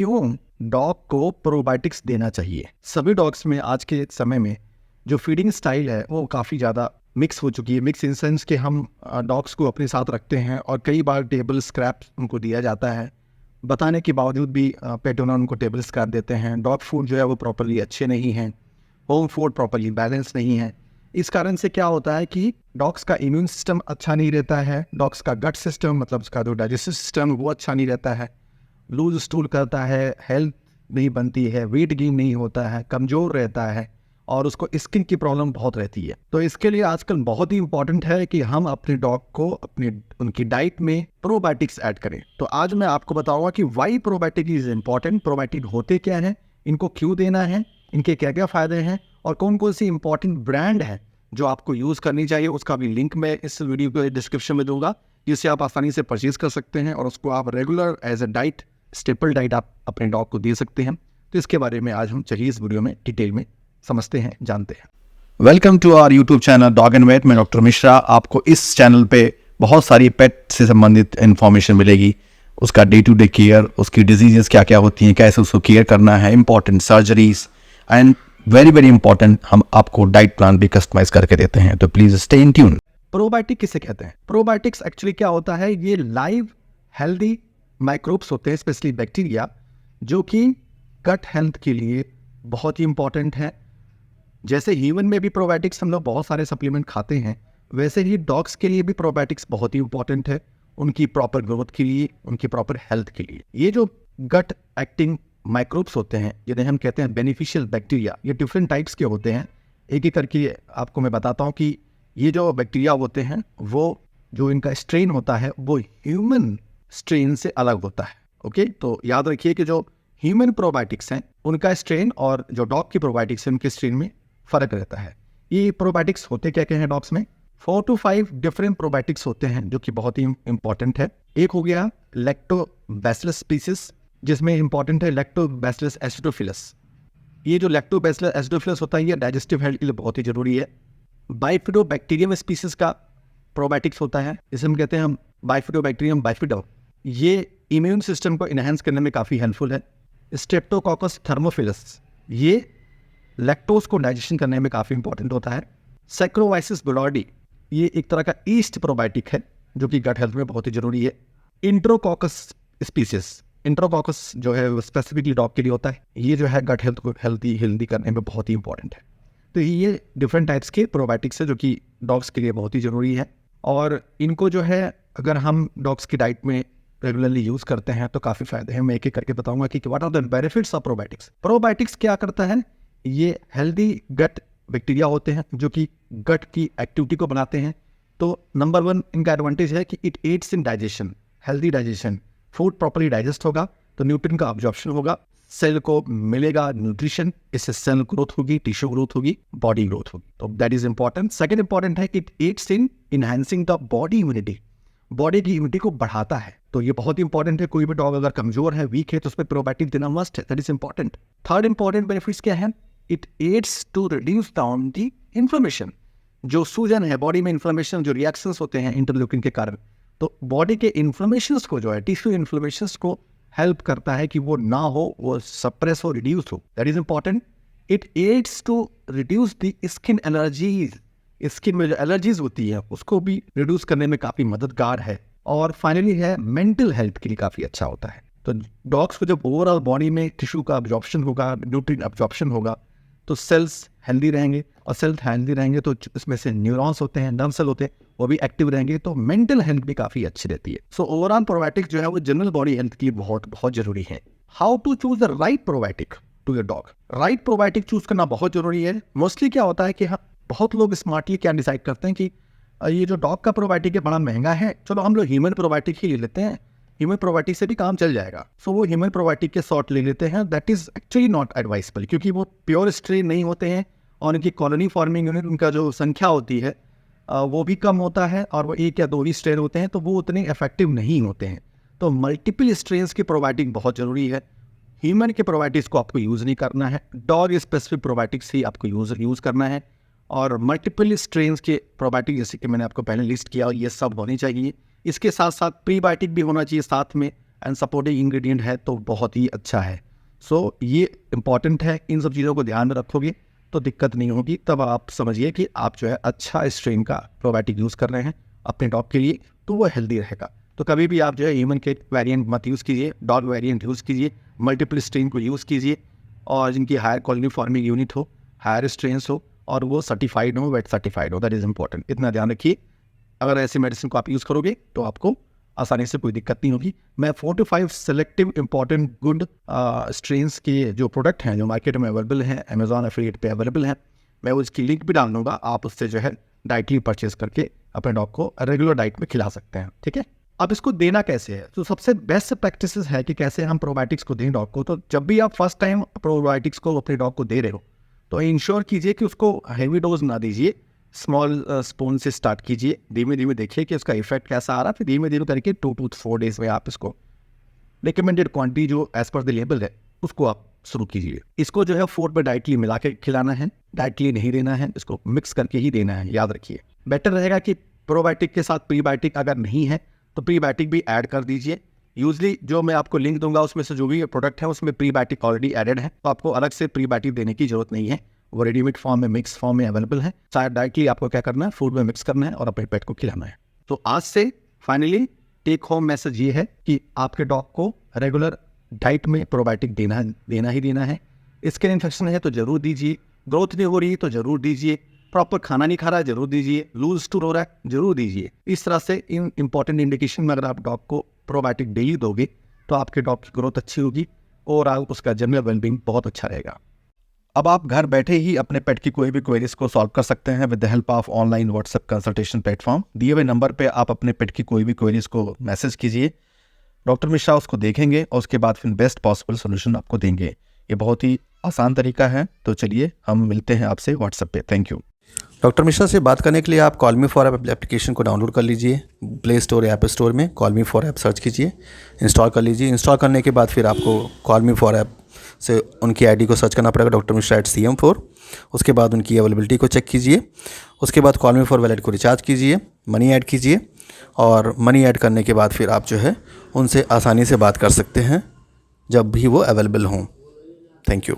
क्यों डॉग को प्रोबायोटिक्स देना चाहिए। सभी डॉग्स में आज के समय में जो फीडिंग स्टाइल है वो काफ़ी ज़्यादा मिक्स हो चुकी है। मिक्स इन सेंस कि हम डॉग्स को अपने साथ रखते हैं और कई बार टेबल स्क्रैप उनको दिया जाता है, बताने के बावजूद भी पेट ओनर उनको टेबल स्क्रैप देते हैं। डॉग फूड जो है वो प्रॉपरली अच्छे नहीं हैं, होम फूड प्रॉपरली बैलेंस नहीं है। इस कारण से क्या होता है कि डॉग्स का इम्यून सिस्टम अच्छा नहीं रहता है, डॉग्स का गट सिस्टम मतलब उसका जो डाइजेस्टिव सिस्टम वो अच्छा नहीं रहता है, लूज स्टूल करता है, हेल्थ नहीं बनती है, वेट गेन नहीं होता है, कमज़ोर रहता है और उसको स्किन की प्रॉब्लम बहुत रहती है। तो इसके लिए आजकल बहुत ही इंपॉर्टेंट है कि हम अपने डॉग को उनकी डाइट में प्रोबायोटिक्स ऐड करें। तो आज मैं आपको बताऊंगा कि why probiotic is important, probiotic होते क्या हैं, इनको क्यों देना है, इनके क्या क्या फ़ायदे हैं और कौन कौन सी इंपॉर्टेंट ब्रांड है जो आपको यूज़ करनी चाहिए। उसका भी लिंक मैं इस वीडियो के डिस्क्रिप्शन में दूंगा, जिससे आप आसानी से परचेज कर सकते हैं और उसको आप regular as a diet, staple diet आप अपने डॉग को दे सकते हैं। तो इसके बारे में आज हम चलिए इस वीडियो में डिटेल में समझते हैं, जानते हैं। Welcome to our YouTube channel dog and vet. मैं डॉक्टर मिश्रा। आपको इस चैनल पे बहुत सारी पेट से संबंधित इन्फॉर्मेशन मिलेगी, उसका डे टू डे केयर, उसकी डिजीजेस क्या क्या होती हैं, कैसे उसको केयर करना है, important surgeries and very very important हम आपको डाइट प्लान भी कस्टमाइज करके देते हैं। तो please stay in tune. Probiotic किसे कहते हैं? प्रोबायोटिक्स एक्चुअली क्या होता है, ये लाइव हेल्दी माइक्रोब्स होते हैं, स्पेशली बैक्टीरिया, जो कि गट हेल्थ के लिए बहुत ही इंपॉर्टेंट है। जैसे ह्यूमन में भी प्रोबायोटिक्स हम लोग बहुत सारे सप्लीमेंट खाते हैं, वैसे ही डॉग्स के लिए भी प्रोबायोटिक्स बहुत ही इंपॉर्टेंट है, उनकी प्रॉपर ग्रोथ के लिए, उनकी प्रॉपर हेल्थ के लिए। ये जो गट एक्टिंग माइक्रोब्स होते हैं जिन्हें हम कहते हैं बेनिफिशियल बैक्टीरिया, ये डिफरेंट टाइप्स के होते हैं। एक एक करके आपको मैं बताता हूँ कि ये जो बैक्टीरिया होते हैं वो जो इनका स्ट्रेन होता है वो ह्यूमन स्ट्रेन से अलग होता है। ओके, तो याद रखिए कि जो ह्यूमन प्रोबायोटिक्स हैं उनका स्ट्रेन और जो डॉग की प्रोबायोटिक्स है उनके स्ट्रेन में फ़र्क रहता है। ये प्रोबायोटिक्स होते क्या क्या हैं डॉग्स में? 4 to 5 डिफरेंट प्रोबायोटिक्स होते हैं जो कि बहुत ही इंपॉर्टेंट है। एक हो गया लैक्टोबैसिलस स्पीसीज, जिसमें इंपॉर्टेंट है लैक्टोबैसिलस एसिडोफिलस। ये जो लैक्टोबैसिलस एसिडोफिलस होता है ये डाइजेस्टिव हेल्थ के लिए बहुत ही जरूरी है। बाइफिडोबैक्टीरियम स्पीसीज का प्रोबायोटिक्स होता है, जिसे हम कहते हैं बाइफिडोबैक्टीरियम बाइफिडो। ये इम्यून सिस्टम को इनहेंस करने में काफ़ी हेल्पफुल है। स्ट्रेप्टोकोकस थर्मोफिलस, ये लैक्टोज को डाइजेशन करने में काफ़ी इंपॉर्टेंट होता है। सैक्रोवाइसिस बुलार्डी, ये एक तरह का ईस्ट प्रोबायोटिक है जो कि गट हेल्थ में बहुत ही जरूरी है। इंट्रोकोकस स्पीसीज, इंट्रोकोकस जो है वो स्पेसिफिकली डॉग के लिए होता है, ये जो है गट हेल्थ को हेल्दी करने में बहुत ही इंपॉर्टेंट है। तो ये डिफरेंट टाइप्स के प्रोबायोटिक्स है जो कि डॉग्स के लिए बहुत ही ज़रूरी है और इनको जो है अगर हम डॉग्स की डाइट में रेगुलरली यूज़ करते हैं तो काफ़ी फायदे हैं। मैं एक एक करके बताऊंगा कि what are the benefits of probiotics. Probiotics क्या करता है, ये हेल्दी गट बैक्टीरिया होते हैं जो कि गट की एक्टिविटी को बनाते हैं। तो नंबर 1 इनका एडवांटेज है कि it aids in digestion, healthy digestion. Food properly digest होगा तो न्यूट्रिएंट का अब्जॉर्प्शन होगा, सेल को मिलेगा न्यूट्रिशन, इससे सेल ग्रोथ होगी, टिश्यू ग्रोथ होगी, बॉडी ग्रोथ होगी। तो that is important. Second important है कि it aids in enhancing the body immunity, body की इम्यूनिटी को बढ़ाता है। तो ये बहुत इंपॉर्टेंट है। कोई भी डॉग अगर कमजोर है, वीक है, तो उसमें प्रोबायोटिक देना मस्ट है। That is important. Third important benefits क्या है, it aids to reduce down the inflammation. जो सूजन है बॉडी में, इन्फ्लेमेशन, जो रिएक्शंस होते हैं इंटरल्यूकिन के कारण, तो बॉडी के इन्फ्लेमेशंस को जो है, टिश्यू इन्फ्लेमेशंस को हेल्प करता है कि वो ना हो, वो सप्रेस हो, रिड्यूस हो। That is important. It aids to reduce the skin allergies, skin में जो एलर्जीज होती है उसको भी रिड्यूस करने में काफ़ी मददगार है। और फाइनली है मेंटल हेल्थ के लिए काफ़ी अच्छा होता है। तो डॉग्स को जब ओवरऑल बॉडी में टिश्यू का अब्जॉर्प्शन होगा, न्यूट्रिएंट अब्जॉर्प्शन होगा, तो सेल्स हेल्दी रहेंगे और सेल्स हेल्दी रहेंगे तो इसमें से न्यूरॉन्स होते हैं, नर्व सेल होते हैं, वो भी एक्टिव रहेंगे, तो मेंटल हेल्थ भी काफ़ी अच्छी रहती है। सो ओवरऑल प्रोबायोटिक जो है वो जनरल बॉडी हेल्थ के लिए बहुत बहुत जरूरी है। How to choose the right probiotic to your dog? Right probiotic choose करना बहुत जरूरी है। मोस्टली क्या होता है कि बहुत लोग स्मार्टली क्या डिसाइड करते हैं कि ये जो डॉग का प्रोबायोटिक है बड़ा महंगा है, चलो हम लोग ह्यूमन प्रोबायोटिक ही ले लेते हैं, ह्यूमन प्रोबायोटिक से भी काम चल जाएगा। सो वो ह्यूमन प्रोबायोटिक के सॉर्ट ले लेते हैं। That is actually not advisable, क्योंकि वो प्योर स्ट्रेन नहीं होते हैं और उनकी कॉलोनी फॉर्मिंग यूनिट, उनका जो संख्या होती है वो भी कम होता है और वो 1 या 2 ही स्ट्रेन होते हैं, तो वो उतने इफेक्टिव नहीं होते हैं। तो मल्टीपल स्ट्रेन्स की प्रोबायोटिक बहुत ज़रूरी है। ह्यूमन के प्रोबायोटिक्स को आपको यूज़ नहीं करना है, डॉग स्पेसिफिक प्रोबायोटिक्स ही आपको यूज़ करना है। और मल्टीपल स्ट्रेन्स के प्रोबायोटिक जैसे कि मैंने आपको पहले लिस्ट किया, ये सब होनी चाहिए। इसके साथ साथ प्रीबायोटिक भी होना चाहिए साथ में, एंड सपोर्टिंग इंग्रेडिएंट है तो बहुत ही अच्छा है। सो ये इम्पॉर्टेंट है, इन सब चीज़ों को ध्यान में रखोगे तो दिक्कत नहीं होगी। तब आप समझिए कि आप जो है अच्छा स्ट्रेन का प्रोबायोटिक यूज़ कर रहे हैं अपने डॉग के लिए, तो वो हेल्दी रहेगा। तो कभी भी आप जो है ह्यूमन के वेरिएंट मत यूज़ कीजिए, डॉग वेरिएंट यूज़ कीजिए, मल्टीपल स्ट्रेन को यूज़ कीजिए, और जिनकी हायर कॉलोनी फॉर्मिंग यूनिट हो, हायर स्ट्रेंस हो, और वो सर्टिफाइड हो, वेट सर्टिफाइड हो। दैट इज़ इंपॉर्टेंट, इतना ध्यान रखिए। अगर ऐसी मेडिसिन को आप यूज़ करोगे तो आपको आसानी से कोई दिक्कत नहीं होगी। मैं 4 to 5 selective important good strains के जो प्रोडक्ट हैं जो मार्केट में अवेलेबल हैं, अमेजॉन एफिलिएट पे अवेलेबल हैं, मैं उसकी लिंक भी डाल दूँगा। आप उससे जो है डाइटली परचेज करके अपने डॉग को रेगुलर डाइट में खिला सकते हैं, ठीक है। अब इसको देना कैसे है, तो सबसे बेस्ट प्रैक्टिसेस है कि कैसे हम प्रोबायोटिक्स को दें डॉग को। तो जब भी आप फर्स्ट टाइम प्रोबायोटिक्स को अपने डॉग को दे रहे हो तो इंश्योर कीजिए कि उसको हैवी डोज ना दीजिए, स्मॉल स्पून से स्टार्ट कीजिए, धीमे धीमे देखिए कि उसका इफेक्ट कैसा आ रहा है, फिर धीमे धीमे करके 2 to 4 डेज में आप इसको रिकमेंडेड क्वांटिटी जो एज पर द लेबल है उसको आप शुरू कीजिए। इसको जो है फूड पे डाइटली मिला के खिलाना है, डाइटली नहीं देना है, इसको मिक्स करके ही देना है, याद रखिए। बेटर रहेगा कि प्रोबायोटिक के साथ प्रीबायोटिक अगर नहीं है तो प्रीबायोटिक भी ऐड कर दीजिए। यूजली जो मैं आपको लिंक दूंगा उसमें से जो भी प्रोडक्ट है उसमें प्रीबायोटिक ऑलरेडी एडेड है, तो आपको अलग से प्रीबायोटिक देने की जरूरत नहीं है, वो रेडीमेड फॉर्म में, मिक्स फॉर्म में अवेलेबल है। शायद डाइटली आपको क्या करना है, फूड में मिक्स करना है और अपने पेट को खिलाना है। तो आज से फाइनली टेक होम मैसेज ये है कि आपके डॉग को रेगुलर डाइट में प्रोबायोटिक देना ही देना है। स्किन इन्फेक्शन है तो जरूर दीजिए, ग्रोथ नहीं हो रही तो जरूर दीजिए, प्रॉपर खाना नहीं खा रहा है जरूर दीजिए, लूज स्टूल हो रहा है जरूर दीजिए। इस तरह से इन इंपॉर्टेंट इंडिकेशन में अगर आप डॉग को प्रोबायोटिक डेली दोगे तो आपके डॉग की ग्रोथ अच्छी होगी और उसका जनरल वेलबींग बहुत अच्छा रहेगा। अब आप घर बैठे ही अपने पेट की कोई भी क्वेरीज को सॉल्व कर सकते हैं with the help of online WhatsApp consultation platform. दिए हुए नंबर पे आप अपने पेट की कोई भी क्वेरीज को मैसेज कीजिए, डॉक्टर मिश्रा उसको देखेंगे और उसके बाद फिर बेस्ट पॉसिबल सोल्यूशन आपको देंगे। ये बहुत ही आसान तरीका है। तो चलिए हम मिलते हैं आपसे व्हाट्सएप पे। Thank you. डॉक्टर मिश्रा से बात करने के लिए आप call me for app application को डाउनलोड कर लीजिए। प्ले स्टोर या ऐप स्टोर में call me for app search कीजिए, इंस्टॉल कर लीजिए। इंस्टॉल करने के बाद फिर आपको कॉल मी फॉर ऐप से उनकी आईडी को सर्च करना पड़ेगा, डॉक्टर मिश्रा @CM4। उसके बाद उनकी अवेलेबिलिटी को चेक कीजिए। उसके बाद कॉल मी फॉर वैलेट को रिचार्ज कीजिए, मनी ऐड कीजिए, और मनी ऐड करने के बाद फिर आप जो है उनसे आसानी से बात कर सकते हैं जब भी वो अवेलेबल हों। Thank you.